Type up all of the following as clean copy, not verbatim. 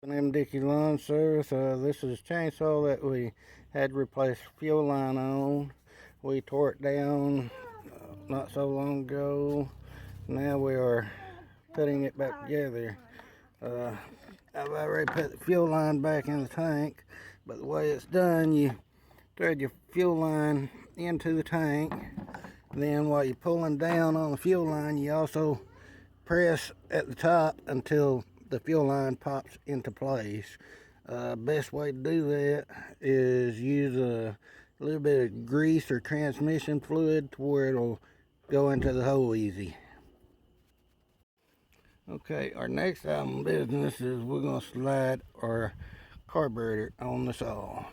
I'm Dickey Lawn Service. This is a chainsaw that we had to replace fuel line on. We tore it down not so long ago. Now we are putting it back together. I've already put the fuel line back in the tank, but the way it's done, you thread your fuel line into the tank. Then while you're pulling down on the fuel line, you also press at the top until the fuel line pops into place. Best way to do that is use a little bit of grease or transmission fluid to where it'll go into the hole easy. Okay, our next item of business is we're going to slide our carburetor on the saw.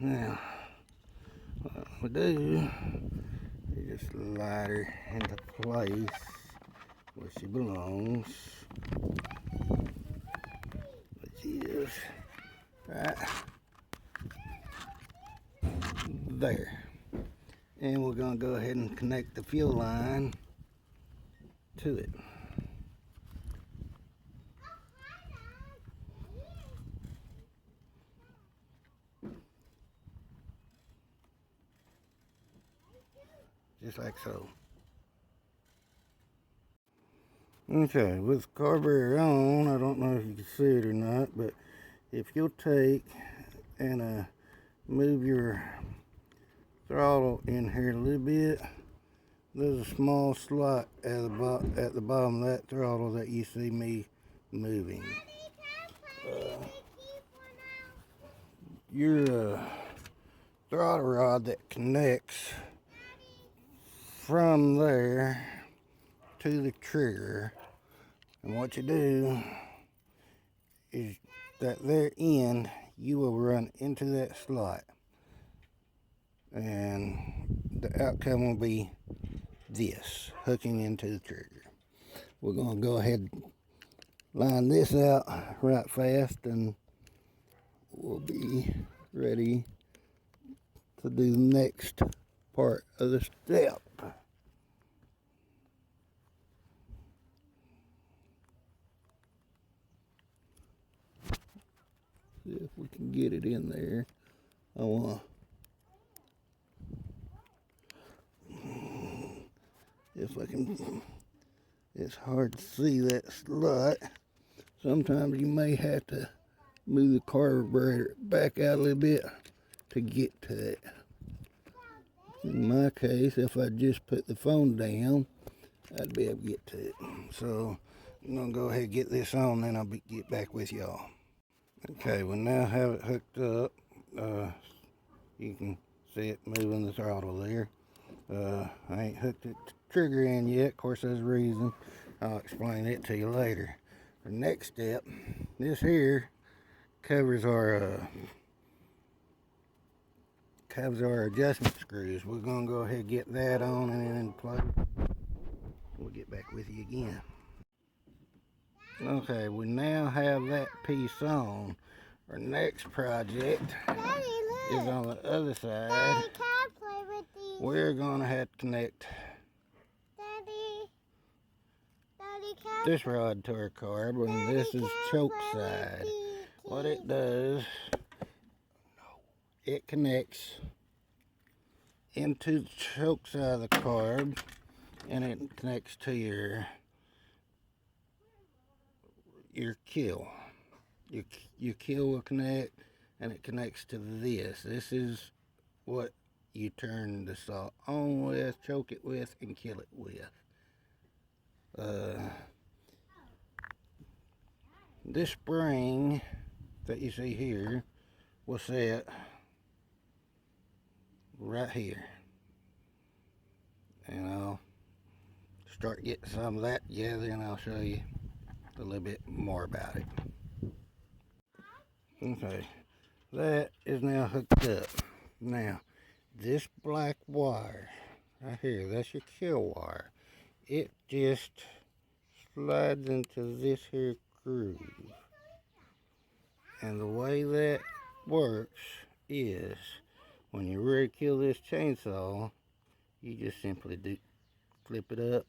Now, what we do is just slide her into place where she belongs. Which is right there. And we're going to go ahead and connect the fuel line to it. Just like so. Okay, with the carburetor on, I don't know if you can see it or not, but if you'll take and move your throttle in here a little bit, there's a small slot at the bottom of that throttle that you see me moving. Your throttle rod that connects from there to the trigger, and what you do is that there end you will run into that slot, and the outcome will be this hooking into the trigger. We're going to go ahead and line this out right fast, and we'll be ready to do the next part of the step. See if we can get it in there. I want if I can. It's hard to see that slot. Sometimes you may have to move the carburetor back out a little bit to get to it. In my case, if I just put the phone down, I'd be able to get to it. So I'm gonna go ahead and get this on, then I'll get back with y'all. Okay, we now have it hooked up. You can see it moving the throttle there. I ain't hooked it to the trigger in yet. Of course, there's a reason. I'll explain it to you later. The next step, this here covers our adjustment screws. We're gonna go ahead and get that on and in place. We'll get back with you again. Okay, we now have that piece on. Our next project is on the other side. Daddy, can I play with these? We're gonna have to connect Daddy, this rod to our carb, and this is choke side. What it does, it connects into the choke side of the carb, and it connects to your kill. Your kill will connect, and it connects to this. This is what you turn the saw on with, choke it with, and kill it with. This spring that you see here will set right here, and I'll start getting some of that together, and I'll show you a little bit more about it. Okay, that is now hooked up. Now, this black wire right here, that's your kill wire. It just slides into this here groove. And the way that works is when you're ready to kill this chainsaw, you just simply flip it up.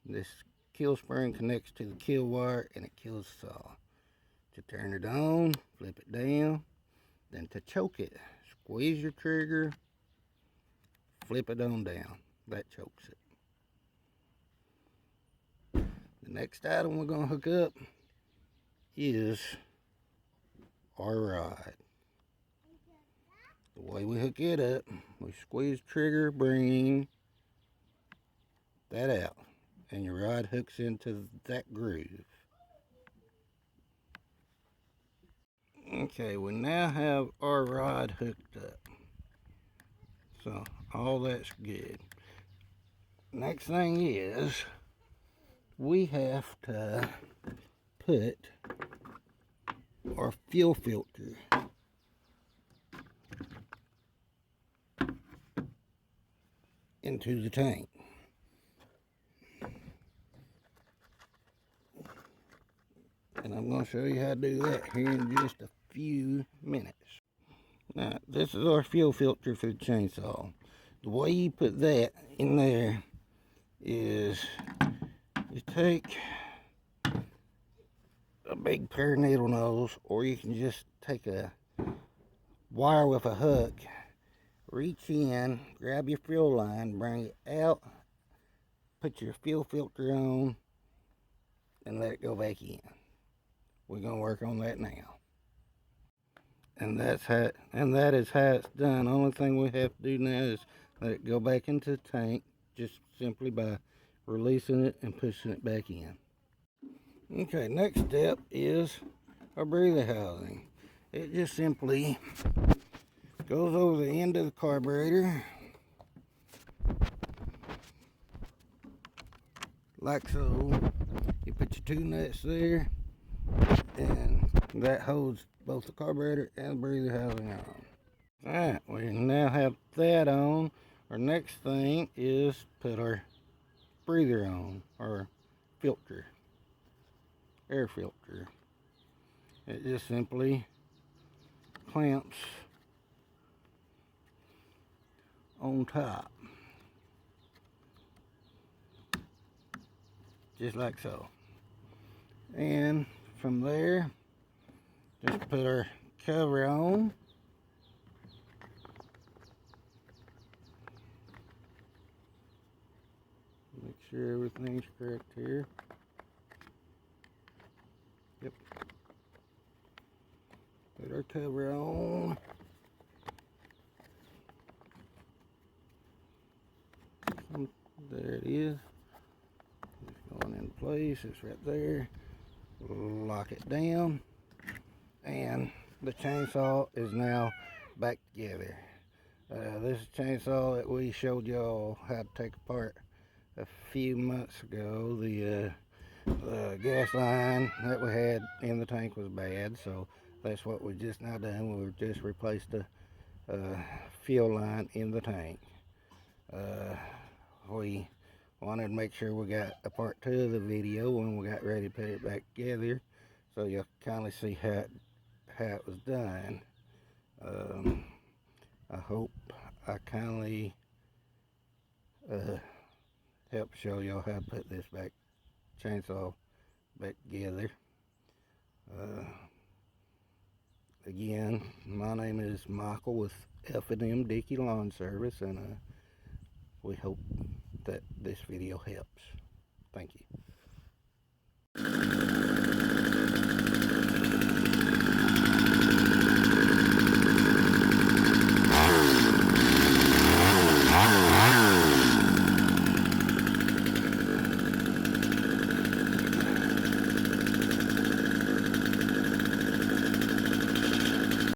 This kill spring connects to the kill wire and it kills the saw. To turn it on, flip it down. Then to choke it, squeeze your trigger, flip it on down. That chokes it. The next item we're going to hook up is our rod. The way we hook it up, we squeeze trigger, bring that out, and your rod hooks into that groove. Okay, we now have our rod hooked up. So all that's good. Next thing is we have to put our fuel filter into the tank. And I'm going to show you how to do that here in just a few minutes. Now, this is our fuel filter for the chainsaw. The way you put that in there is you take a big pair of needle nose, or you can just take a wire with a hook, reach in, grab your fuel line, bring it out, put your fuel filter on, and let it go back in. We're going to work on that now. And that is how it's done. Only thing we have to do now is let it go back into the tank, just simply by releasing it and pushing it back in. Okay, next step is our breather housing. It just simply goes over the end of the carburetor, like so. You put your two nuts there, and that holds both the carburetor and the breather housing on. Alright, we now have that on. Our next thing is put our breather on, our filter, air filter. It just simply clamps on top, just like so. And from there, just put our cover on. Make sure everything's correct here. Yep. Put our cover on. There it is. It's going in place. It's right there. Lock it down. And the chainsaw is now back together. This is a chainsaw that we showed y'all how to take apart a few months ago. The gas line that we had in the tank was bad, so that's what we just now done. We just replaced the fuel line in the tank. We wanted to make sure we got a part 2 of the video when we got ready to put it back together, so you'll kindly see how it was done. I hope I kindly help show y'all how to put this chainsaw back together. Again, my name is Michael with F&M Dickey Lawn Service, and we hope that this video helps. Thank you.